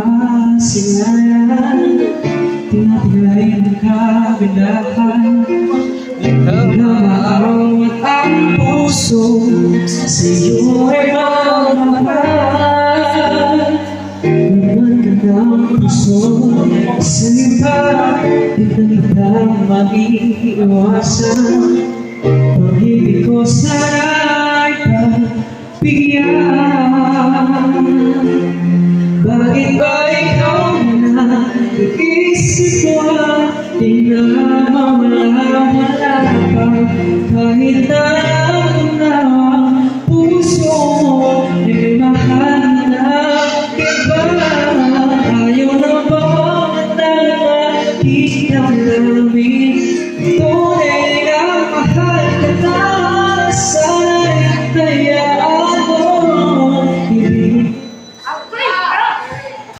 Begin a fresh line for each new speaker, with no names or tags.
kasingayan, tinatilay ang kabilahan. Nagmamaawat ang puso, sa iyo ay magmahal. Nagmanda ang puso, sa iba, di na kita maiiwasan. Pag-ibig ko sana'y pagbigyan. Bakit ba ikaw na nag-iisip ko? Di na